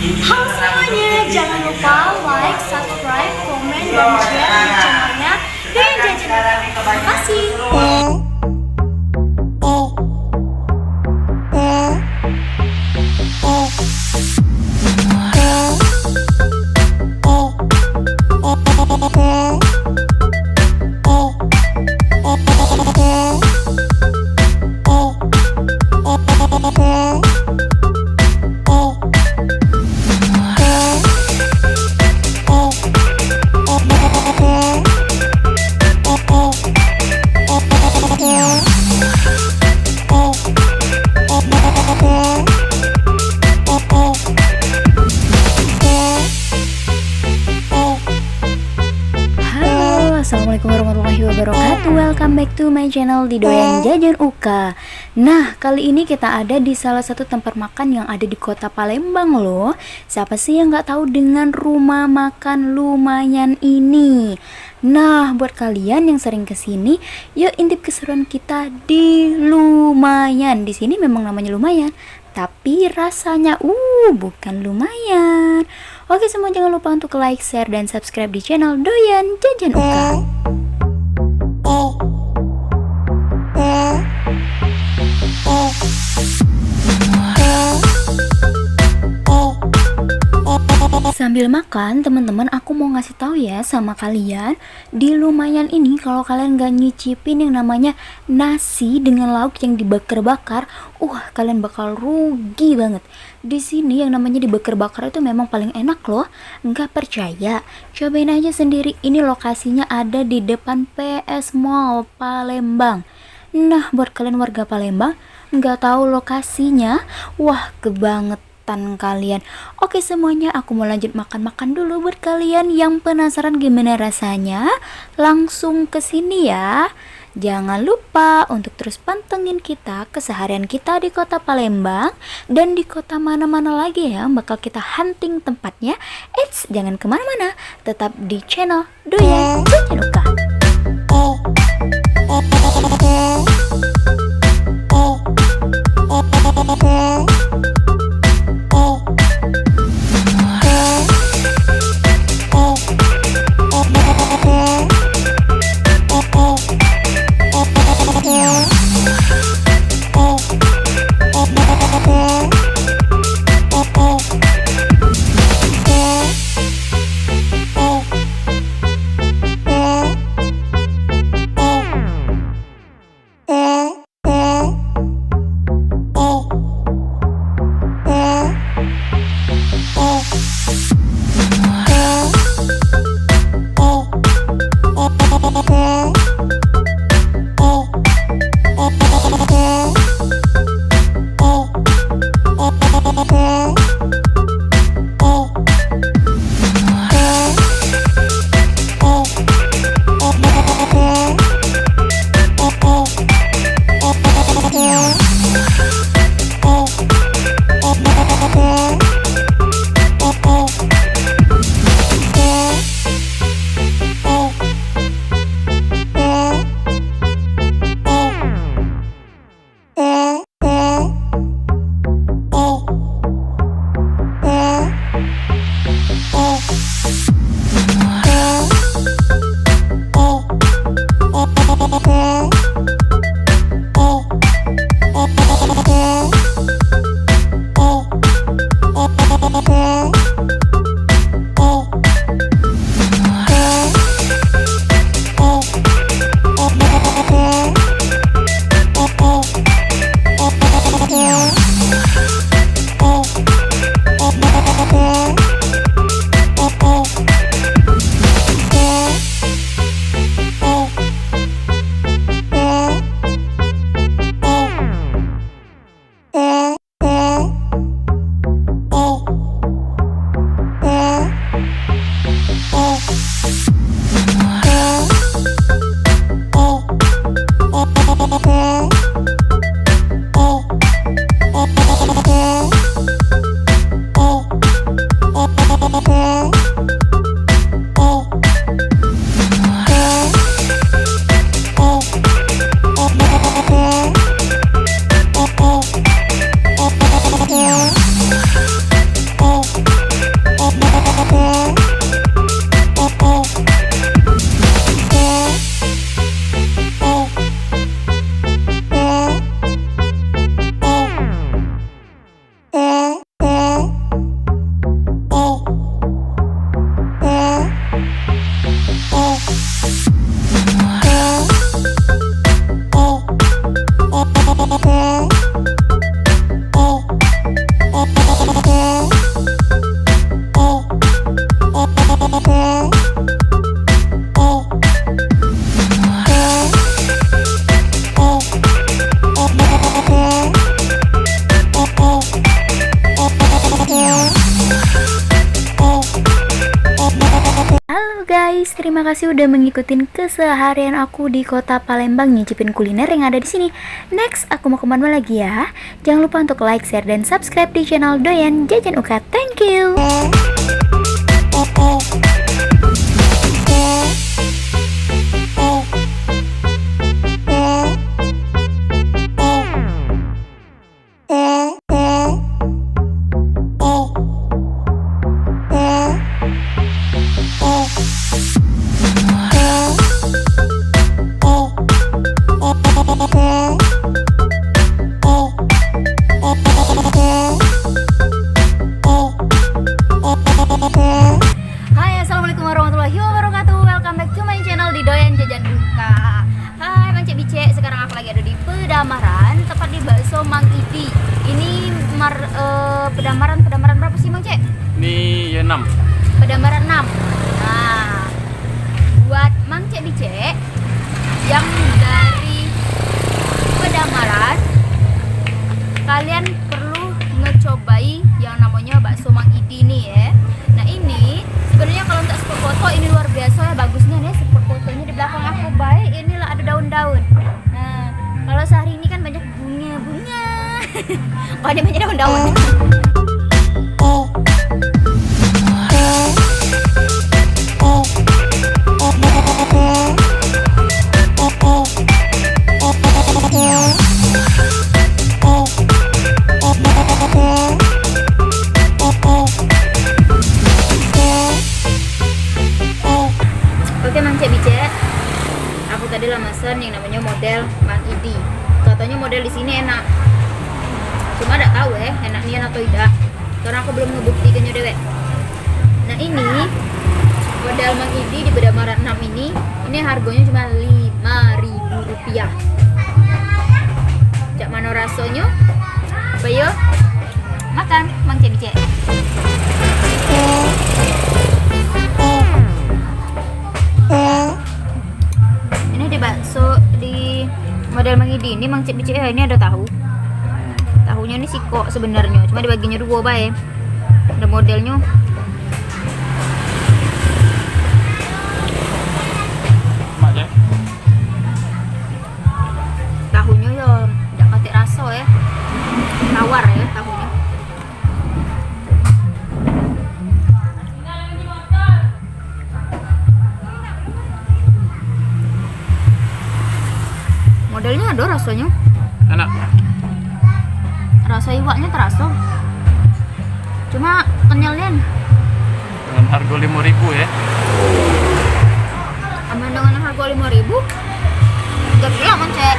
Halo semuanya, jangan lupa like, subscribe, komen, dan share di channelnya Doyan Jajan. Terima kasih. Assalamualaikum warahmatullahi wabarakatuh. Welcome back to my channel di Doyan Jajan Uka. Nah, kali ini kita ada di salah satu tempat makan yang ada di kota Palembang loh. Siapa sih yang nggak tahu dengan rumah makan lumayan ini? Nah, buat kalian yang sering kesini, yuk intip keseruan kita di Lumayan. Di sini memang namanya lumayan, tapi rasanya bukan lumayan. Oke, semua jangan lupa untuk like, share, dan subscribe di channel Doyan Jajan Uka. Sambil makan, teman-teman, aku mau ngasih tahu ya sama kalian, di Lumayan ini kalau kalian gak nyicipin yang namanya nasi dengan lauk yang dibakar-bakar, kalian bakal rugi banget. Di sini yang namanya dibakar-bakar itu memang paling enak loh. Nggak percaya? Cobain aja sendiri. Ini lokasinya ada di depan PS Mall Palembang. Nah, buat kalian warga Palembang nggak tahu lokasinya, kebangetan kalian. Oke semuanya, aku mau lanjut makan-makan dulu. Buat kalian yang penasaran gimana rasanya, langsung ke sini ya. Jangan lupa untuk terus pantengin kita keseharian kita di kota Palembang dan di kota mana-mana lagi ya bakal kita hunting tempatnya. Jangan kemana-mana, tetap di channel Doyan Jajan Uka. guys, terima kasih udah mengikutin keseharian aku di kota Palembang nyicipin kuliner yang ada di sini. Next, aku mau kemana lagi ya? Jangan lupa untuk like, share, dan subscribe di channel Doyan Jajan Uka. Thank you. Hai, assalamualaikum warahmatullahi wabarakatuh. Welcome back to my channel di Doyan Jajan Uka. Hai, Mang Cek Bice. Sekarang aku lagi ada di Pedamaran, tepat di bakso Mang Idi. Ini Pedamaran berapa sih, Mang Cek? Ini ya 6. Pedamaran 6. Nah, buat Mang Cek Bice yang dari Pedamaran, kalian perlu ngecobai yang namanya bakso Mang Idi nih ya. Nah ini sebenarnya kalau untuk spot foto ini luar biasa ya, bagusnya nih spot fotonya di belakang aku baik. Inilah ada daun-daun. Nah kalau sehari ini kan banyak bunga-bunga. Oh ini banyak daun-daun. Oke Mang Cek Bice, aku tadi lah mesen yang namanya model Mang Idi. Katanya model di sini enak, cuma tidak tahu enaknya atau tidak, karena aku belum ngebuktikannya dewek. Nah ini model Mang Idi di Pedamaran 6 ini harganya cuma Rp5.000. Cak mana rasanya? Ayo makan Mang Cek Bice. Ini di bakso di model Mang Idi ini Mang Cek Bice ini ada tahu. Tahunya ini siko sebenarnya, cuma dibaginya dua bae. Ada modelnya. Mak ya. Tahunya ya enggak kate rasa ya. Tawar ya tahunya. Modelnya ada rasanya. Enak. Rasa iwaknya terasa. Cuma kenyalnya Dengan harga 5.000 ya. aman dengan harga 5.000. Gak gila Mang Cek.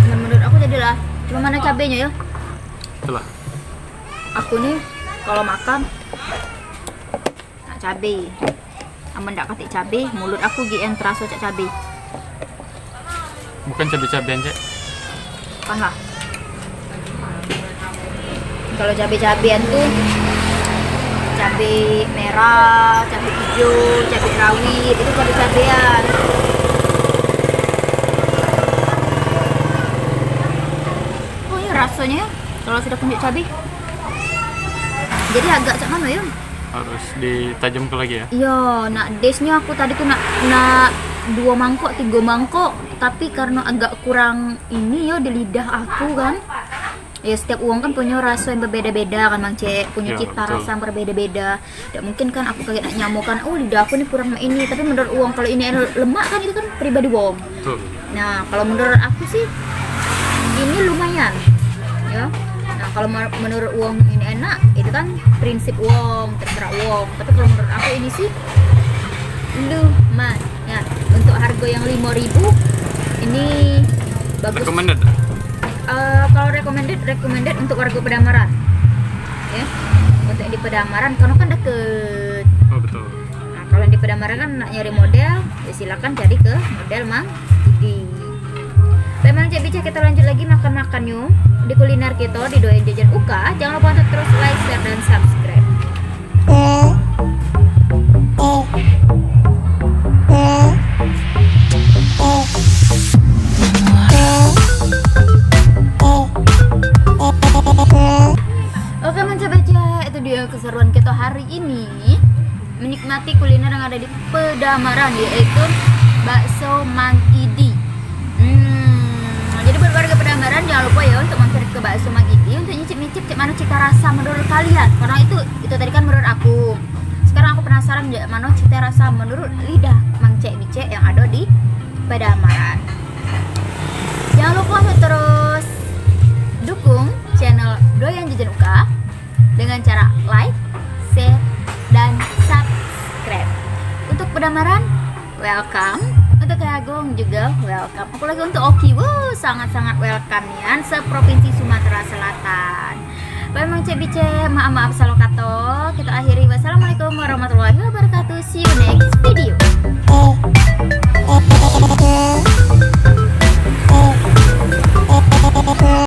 Dan menurut aku jadilah. Cuma mana cabenya ya? Itulah. Aku nih kalau makan tak cabe. Aman ndak katik cabe, mulut aku GN terasa cak cabe. Bukan cabai-cabean, Cek. Kan lah. Kalau cabe-cabean tuh cabe merah, cabe hijau, cabe rawit, itu cabe-cabean. Oh ya rasanya kalau sudah punya cabe. Jadi agak cak mana ya? Harus ditajamkan lagi ya. Iya, nak desnya aku tadi tuh nak 2 mangkok, 3 mangkok, tapi karena agak kurang ini ya di lidah aku kan. Ya setiap uang kan punya rasa yang berbeda-beda kan Mang Cek, punya Ya, cita betul. rasa yang berbeda-beda. Tidak mungkin kan aku kaget nak nyamukan, oh lidah aku ini kurang ini, tapi menurut uang kalau ini lemak kan itu kan pribadi uang. Betul. Nah, kalau menurut aku sih ini lumayan. Ya. Nah, kalau menurut uang ini enak, itu kan prinsip uang, terserah uang. Tapi kalau menurut aku ini sih lumayan. Untuk harga yang 5.000 ini bagus. Recommended. Kalau recommended untuk warga Pedamaran. Ya. Untuk di Pedamaran karena kan deket. Oh, betul. Nah, kalau di Pedamaran kan nak nyari model, ya silakan cari ke model Mang Idi. Baik Mang Cek Bice, kita lanjut lagi makan-makan yuk di kuliner kita di Doyan Jajan Uka. Jangan lupa untuk terus like, share, dan subscribe. Oke Mang Cek Bice, itu video keseruan kita hari ini menikmati kuliner yang ada di Pedamaran, yaitu bakso Mang Idi. Jadi buat warga Pedamaran jangan lupa ya untuk mampir ke bakso Mang Idi untuk nyicip-nyicip mana cita rasa menurut kalian. Karena itu tadi kan menurut aku. Sekarang aku penasaran mana cita rasa menurut lidah Mang Cek Bicek yang ada di Pedamaran. Jangan lupa untuk terus dukung channel Doyan Jajan Uka dengan cara like, share, dan subscribe. Untuk Pedamaran, welcome. Untuk Agung juga welcome. Apalagi untuk Oki, sangat-sangat welcome ya, seprovinsi Sumatera Selatan. Baik Mang Cek Bicek, maaf salah kata. Kita akhiri. Wassalamualaikum warahmatullahi wabarakatuh. See you next video.